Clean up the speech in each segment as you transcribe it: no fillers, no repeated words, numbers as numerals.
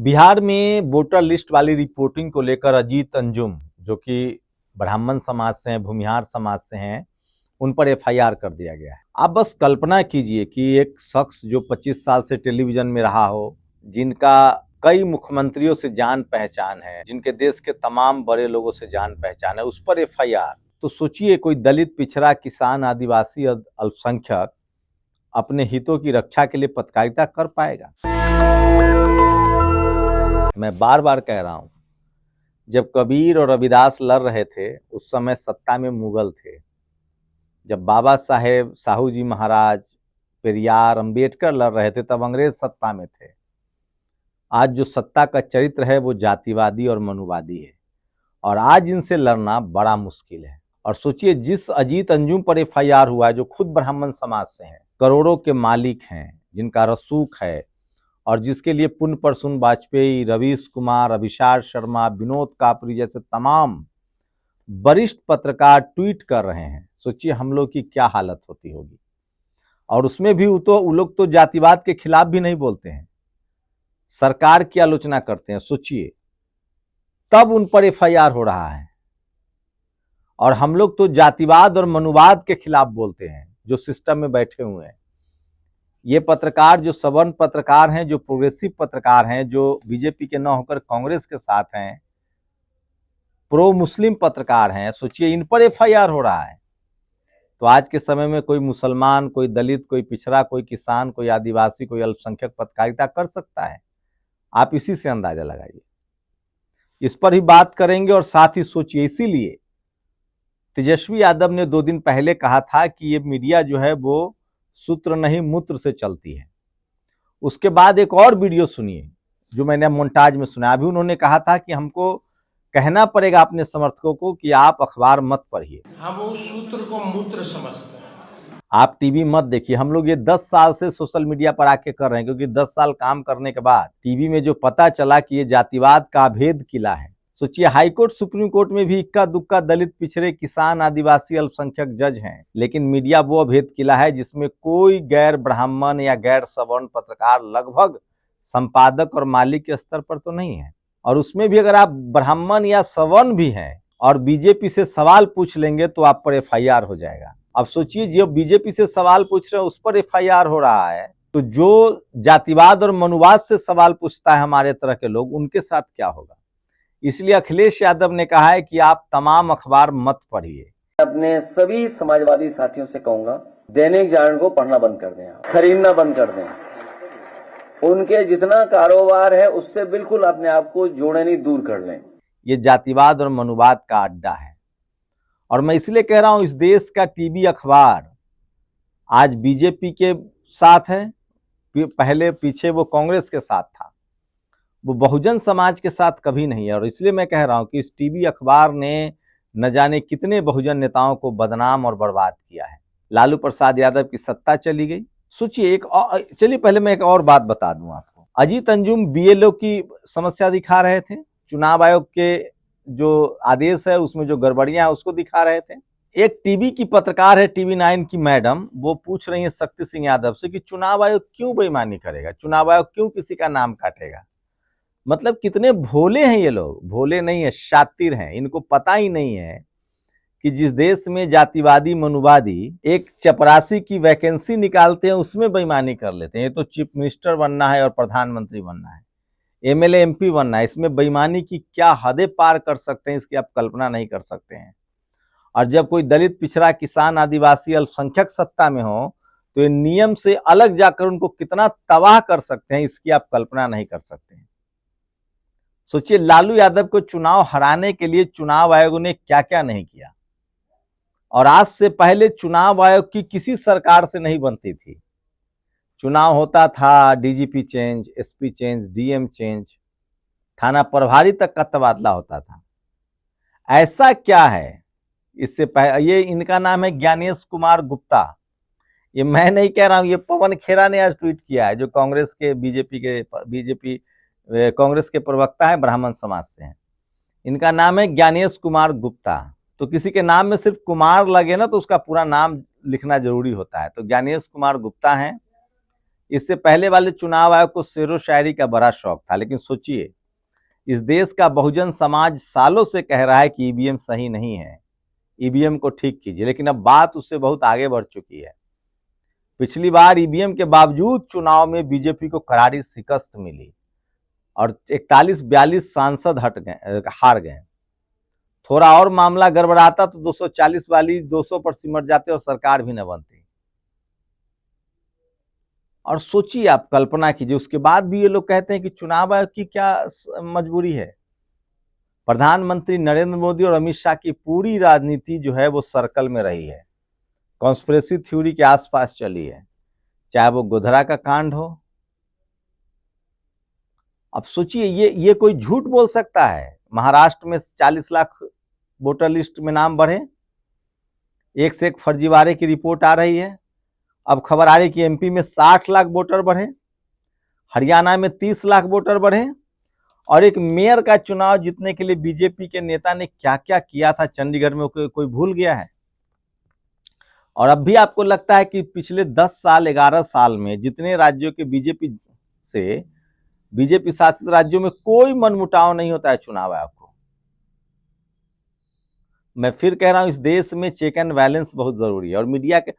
बिहार में voter list वाली reporting को लेकर अजीत अंजुम, जो कि ब्राह्मण समाज से हैं, भूमिहार समाज से हैं, उन पर एफआईआर कर दिया गया है। आप बस कल्पना कीजिए कि एक शख्स जो 25 साल से टेलीविजन में रहा हो, जिनका कई मुख्यमंत्रियों से जान पहचान है, जिनके देश के तमाम बड़े लोगों से जान पहचान है, उस पर एफआईआर। तो सोचिए, कोई दलित, पिछड़ा, किसान, आदिवासी, अल्पसंख्यक अपने हितों की रक्षा के लिए पत्रकारिता कर पाएगा? मैं बार बार कह रहा हूं, जब कबीर और रविदास लड़ रहे थे उस समय सत्ता में मुगल थे। जब बाबा साहेब, साहू जी महाराज, पेरियार, अंबेडकर लड़ रहे थे तब अंग्रेज सत्ता में थे। आज जो सत्ता का चरित्र है वो जातिवादी और मनुवादी है, और आज इनसे लड़ना बड़ा मुश्किल है। और सोचिए, जिस अजीत अंजुम पर एफआईआर हुआ है, जो खुद ब्राह्मण समाज से हैं, करोड़ों के मालिक हैं, जिनका रसूख है, और जिसके लिए पुण्य प्रसून वाजपेयी, रवीश कुमार, अभिषार शर्मा, विनोद कापरी जैसे तमाम वरिष्ठ पत्रकार ट्वीट कर रहे हैं। सोचिए हम लोग की क्या हालत होती होगी। और उसमें भी वो लोग तो जातिवाद के खिलाफ भी नहीं बोलते हैं, सरकार की आलोचना करते हैं। सोचिए, तब उन पर एफआईआर हो रहा है। और हम लोग तो जातिवाद और मनुवाद के खिलाफ बोलते हैं, जो सिस्टम में बैठे हुए हैं। ये पत्रकार जो सवर्ण पत्रकार हैं, जो प्रोग्रेसिव पत्रकार हैं, जो बीजेपी के न होकर कांग्रेस के साथ हैं, प्रो मुस्लिम पत्रकार हैं, सोचिए इन पर एफआईआर हो रहा है। तो आज के समय में कोई मुसलमान, कोई दलित, कोई पिछड़ा, कोई किसान, कोई आदिवासी, कोई अल्पसंख्यक पत्रकारिता कर सकता है? आप इसी से अंदाजा लगाइए। इस पर ही बात करेंगे। और साथ ही सोचिए, इसीलिए तेजस्वी यादव ने 2 दिन पहले कहा था कि ये मीडिया जो है वो सूत्र नहीं मूत्र से चलती है। उसके बाद एक और वीडियो सुनिए जो मैंने मोन्टाज में सुना। अभी उन्होंने कहा था कि हमको कहना पड़ेगा अपने समर्थकों को कि आप अखबार मत पढ़िए, हम उस सूत्र को मूत्र समझते हैं। आप टीवी मत देखिए। हम लोग ये 10 साल से सोशल मीडिया पर आके कर रहे हैं, क्योंकि 10 साल काम करने के बाद टीवी में जो पता चला कि ये जातिवाद का अभेद किला है। सोचिए, हाईकोर्ट, सुप्रीम कोर्ट में भी इक्का दुक्का दलित, पिछड़े, किसान, आदिवासी, अल्पसंख्यक जज हैं, लेकिन मीडिया वो अभेद किला है जिसमें कोई गैर ब्राह्मण या गैर सवर्ण पत्रकार लगभग संपादक और मालिक के स्तर पर तो नहीं है। और उसमें भी अगर आप ब्राह्मण या सवर्ण भी हैं और बीजेपी से सवाल पूछ लेंगे तो आप पर एफआईआर हो जाएगा। अब सोचिए, जो बीजेपी से सवाल पूछ रहे हैं उस पर एफआईआर हो रहा है, तो जो जातिवाद और मनुवाद से सवाल पूछता है हमारे तरह के लोग, उनके साथ क्या होगा? इसलिए अखिलेश यादव ने कहा है कि आप तमाम अखबार मत पढ़िए। अपने सभी समाजवादी साथियों से कहूंगा, दैनिक जागरण को पढ़ना बंद कर दें, खरीदना बंद कर दें। उनके जितना कारोबार है उससे बिल्कुल अपने आप को जोड़नी दूर कर लें। ये जातिवाद और मनुवाद का अड्डा है। और मैं इसलिए कह रहा हूं, इस देश का टीवी अखबार आज बीजेपी के साथ है, पहले पीछे वो कांग्रेस के साथ था, वो बहुजन समाज के साथ कभी नहीं है। और इसलिए मैं कह रहा हूं कि इस टीवी अखबार ने न जाने कितने बहुजन नेताओं को बदनाम और बर्बाद किया है। लालू प्रसाद यादव की सत्ता चली गई। सोचिए, चलिए पहले मैं एक और बात बता दूं आपको। अजीत अंजुम बीएलओ की समस्या दिखा रहे थे, चुनाव आयोग के जो आदेश है उसमें जो गड़बड़ियां है उसको दिखा रहे थे। एक टीवी की पत्रकार है, टीवी 9 की मैडम, वो पूछ रही है शक्ति सिंह यादव से कि चुनाव आयोग क्यों बेईमानी करेगा, चुनाव आयोग क्यों किसी का नाम काटेगा। मतलब कितने भोले हैं ये लोग। भोले नहीं है, शातिर हैं। इनको पता ही नहीं है कि जिस देश में जातिवादी, मनुवादी एक चपरासी की वैकेंसी निकालते हैं उसमें बेईमानी कर लेते हैं। ये तो चीफ मिनिस्टर बनना है और प्रधानमंत्री बनना है, एमएलए एमपी बनना है, इसमें बेईमानी की क्या हदें पार कर सकते हैं, इसकी आप कल्पना नहीं कर सकते हैं। और जब कोई दलित, पिछड़ा, किसान, आदिवासी, अल्पसंख्यक सत्ता में हो तो ये नियम से अलग जाकर उनको कितना तबाह कर सकते हैं, इसकी आप कल्पना नहीं कर सकते हैं। सोचिए, लालू यादव को चुनाव हराने के लिए चुनाव आयोग ने क्या क्या नहीं किया। और आज से पहले चुनाव आयोग की किसी सरकार से नहीं बनती थी। चुनाव होता था, DGP change, SP change, DM change, थाना प्रभारी तक का तबादला होता था। ऐसा क्या है इससे पहले? ये इनका नाम है ज्ञानेश कुमार गुप्ता। ये मैं नहीं कह रहा हूं, ये पवन खेरा ने आज ट्वीट किया है, जो कांग्रेस के बीजेपी कांग्रेस के प्रवक्ता है, ब्राह्मण समाज से हैं। इनका नाम है ज्ञानेश कुमार गुप्ता। तो किसी के नाम में सिर्फ कुमार लगे ना तो उसका पूरा नाम लिखना जरूरी होता है। तो ज्ञानेश कुमार गुप्ता हैं, इससे पहले वाले चुनाव आयोग को शेरो शायरी का बड़ा शौक था, लेकिन सोचिए इस देश का बहुजन समाज सालों से कह रहा है कि ईवीएम सही नहीं है, ईवीएम को ठीक कीजिए, लेकिन अब बात उससे बहुत आगे बढ़ चुकी है। पिछली बार ईवीएम के बावजूद चुनाव में बीजेपी को करारी शिकस्त मिली और 41-42 सांसद हार गए। थोड़ा और मामला गड़बड़ाता तो 240 वाली 200 पर सिमट जाते और सरकार भी न बनती। और सोचिए आप, कल्पना कीजिए, उसके बाद भी ये लोग कहते हैं कि चुनाव आयोग की क्या मजबूरी है। प्रधानमंत्री नरेंद्र मोदी और अमित शाह की पूरी राजनीति जो है वो सर्कल में रही है, कॉन्स्पिरेसी थ्योरी के आसपास चली है, चाहे वो गोधरा का कांड हो। अब सोचिए ये कोई झूठ बोल सकता है? महाराष्ट्र में 40 लाख वोटर लिस्ट में नाम बढ़े, एक से एक फर्जीवाड़े की रिपोर्ट आ रही है। अब खबर आ रही है कि एमपी में 60 लाख वोटर बढ़े, हरियाणा में 30 लाख वोटर बढ़े, और एक मेयर का चुनाव जीतने के लिए बीजेपी के नेता ने क्या क्या किया था चंडीगढ़ में, कोई भूल गया है? और अब भी आपको लगता है कि पिछले 10 साल 11 साल में जितने राज्यों के बीजेपी शासित राज्यों में कोई मनमुटाव नहीं होता है चुनाव आयोग को? मैं फिर कह रहा हूं, इस देश में चेक एंड बैलेंस बहुत जरूरी है और मीडिया के,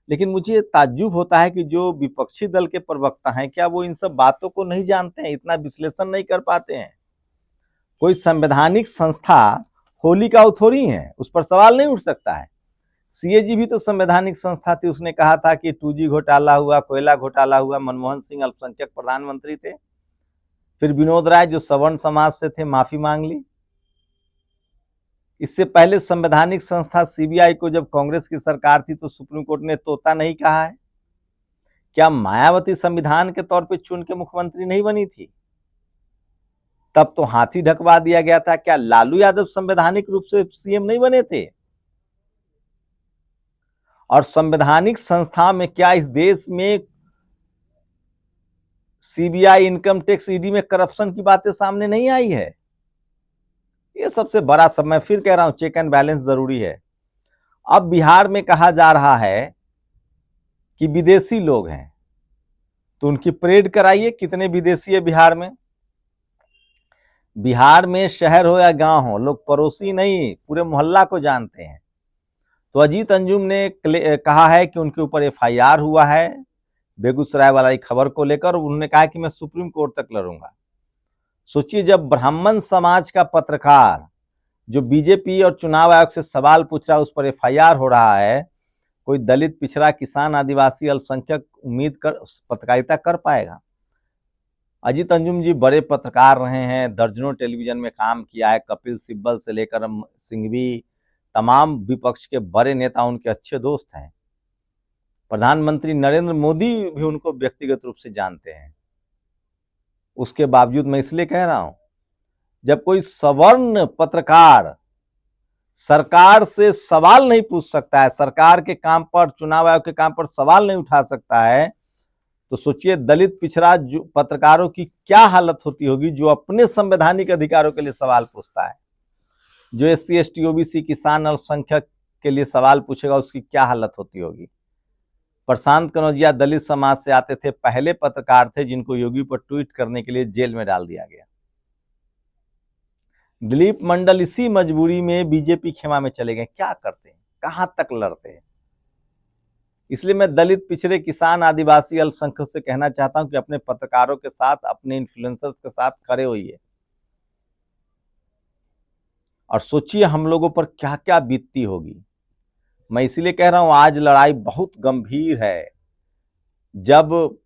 लेकिन मुझे ताज्जुब होता है कि जो विपक्षी दल के प्रवक्ता हैं, क्या वो इन सब बातों को नहीं जानते हैं, इतना विश्लेषण नहीं कर पाते हैं? कोई संवैधानिक संस्था होली का थोड़ी है, उस पर सवाल नहीं उठ सकता है। सीएजी भी तो संवैधानिक संस्था थी, उसने कहा था कि 2G घोटाला हुआ, कोयला घोटाला हुआ, मनमोहन सिंह अल्पसंख्यक प्रधानमंत्री थे, फिर विनोद राय जो सवर्ण समाज से थे माफी मांग ली। इससे पहले संवैधानिक संस्था सीबीआई को जब कांग्रेस की सरकार थी तो सुप्रीम कोर्ट ने तोता नहीं कहा है। क्या मायावती संविधान के तौर पे चुन के मुख्यमंत्री नहीं बनी थी? तब तो हाथी ढकवा दिया गया था। क्या लालू यादव संवैधानिक रूप से सीएम नहीं बने थे? और संवैधानिक संस्था में क्या इस देश में सीबीआई, इनकम टैक्स, ईडी में करप्शन की बातें सामने नहीं आई है? ये सबसे बड़ा सब, मैं फिर कह रहा हूं, चेक एंड बैलेंस जरूरी है। अब बिहार में कहा जा रहा है कि विदेशी लोग हैं, तो उनकी परेड कराइए। कितने विदेशी है बिहार में? बिहार में शहर हो या गांव हो, लोग पड़ोसी नहीं पूरे मोहल्ला को जानते हैं। तो अजीत अंजुम ने कहा है कि उनके ऊपर एफआईआर हुआ है बेगूसराय वाली खबर को लेकर। उन्होंने कहा कि मैं सुप्रीम कोर्ट तक लड़ूंगा। सोचिए, जब ब्राह्मण समाज का पत्रकार जो बीजेपी और चुनाव आयोग से सवाल पूछ रहा है, उस पर एफआईआर हो रहा है, कोई दलित, पिछड़ा, किसान, आदिवासी, अल्पसंख्यक उम्मीद कर पत्रकारिता कर पाएगा? अजीत अंजुम जी बड़े पत्रकार रहे हैं, दर्जनों टेलीविजन में काम किया है, कपिल सिब्बल से लेकर सिंघवी, तमाम विपक्ष के बड़े नेता उनके अच्छे दोस्त हैं। प्रधानमंत्री नरेंद्र मोदी भी उनको व्यक्तिगत रूप से जानते हैं। उसके बावजूद मैं इसलिए कह रहा हूं, जब कोई सवर्ण पत्रकार सरकार से सवाल नहीं पूछ सकता है, सरकार के काम पर, चुनाव आयोग के काम पर सवाल नहीं उठा सकता है, तो सोचिए दलित, पिछड़ा जो पत्रकारों की क्या हालत होती होगी, जो अपने संवैधानिक अधिकारों के लिए सवाल पूछता है। जो SC ST OBC, किसान, अल्पसंख्यक के लिए सवाल पूछेगा, उसकी क्या हालत होती होगी। प्रशांत कनौजिया दलित समाज से आते थे, पहले पत्रकार थे जिनको योगी पर ट्वीट करने के लिए जेल में डाल दिया गया। दिलीप मंडल इसी मजबूरी में बीजेपी खेमा में चले गए। क्या करते हैं, कहां तक लड़ते हैं? इसलिए मैं दलित, पिछड़े, किसान, आदिवासी, अल्पसंख्यक से कहना चाहता हूं कि अपने पत्रकारों के साथ, अपने इन्फ्लुएंसर्स के साथ खड़े होइए और सोचिए हम लोगों पर क्या क्या बीतती होगी। मैं इसीलिए कह रहा हूं, आज लड़ाई बहुत गंभीर है। जब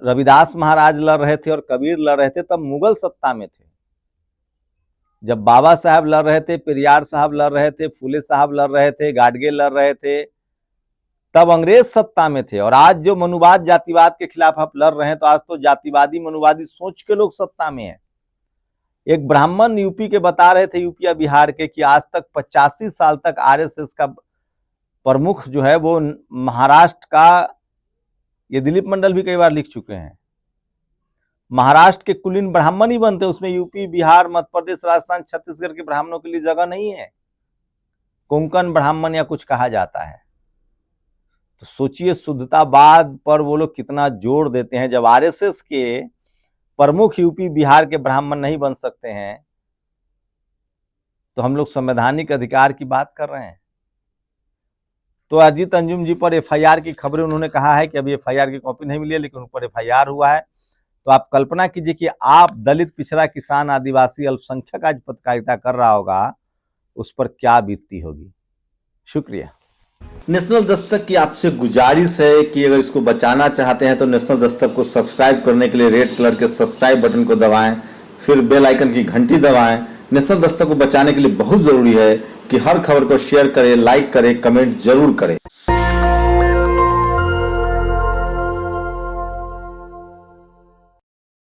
रविदास महाराज लड़ रहे थे और कबीर लड़ रहे थे, तब मुगल सत्ता में थे। जब बाबा साहब लड़ रहे थे, पेरियार साहब लड़ रहे थे, फूले साहब लड़ रहे थे, गाडगे लड़ रहे थे, तब अंग्रेज सत्ता में थे। और आज जो मनुवाद, जातिवाद के खिलाफ आप लड़ रहे हैं, तो आज तो जातिवादी, मनुवादी सोच के लोग सत्ता में हैं। एक ब्राह्मण यूपी के बता रहे थे, यूपी या बिहार के, कि आज तक 85 साल तक आरएसएस का प्रमुख जो है वो महाराष्ट्र का, ये दिलीप मंडल भी कई बार लिख चुके हैं, महाराष्ट्र के कुलीन ब्राह्मण ही बनते, उसमें यूपी, बिहार, मध्य प्रदेश, राजस्थान, छत्तीसगढ़ के ब्राह्मणों के लिए जगह नहीं है। कोंकण ब्राह्मण या कुछ कहा जाता है। तो सोचिए शुद्धतावाद पर वो लोग कितना जोर देते हैं। जब आरएसएस के प्रमुख यूपी बिहार के ब्राह्मण नहीं बन सकते हैं तो हम लोग संवैधानिक अधिकार की बात कर रहे हैं। तो अजीत अंजुम जी पर एफआईआर की खबरें उन्होंने कहा है कि अभी एफआईआर की कॉपी नहीं मिली है, लेकिन उन पर एफआईआर हुआ है। तो आप कल्पना कीजिए कि आप दलित, पिछड़ा, किसान, आदिवासी, अल्पसंख्यक आज पत्रकारिता कर रहा होगा, उस पर क्या बीतती होगी। शुक्रिया। नेशनल दस्तक की आपसे गुजारिश है कि अगर इसको बचाना चाहते हैं तो नेशनल दस्तक को सब्सक्राइब करने के लिए रेड कलर के सब्सक्राइब बटन को दबाएं, फिर बेल आइकन की घंटी दबाएं। नेशनल दस्तक को बचाने के लिए बहुत जरूरी है कि हर खबर को शेयर करें, लाइक करें, कमेंट जरूर करें।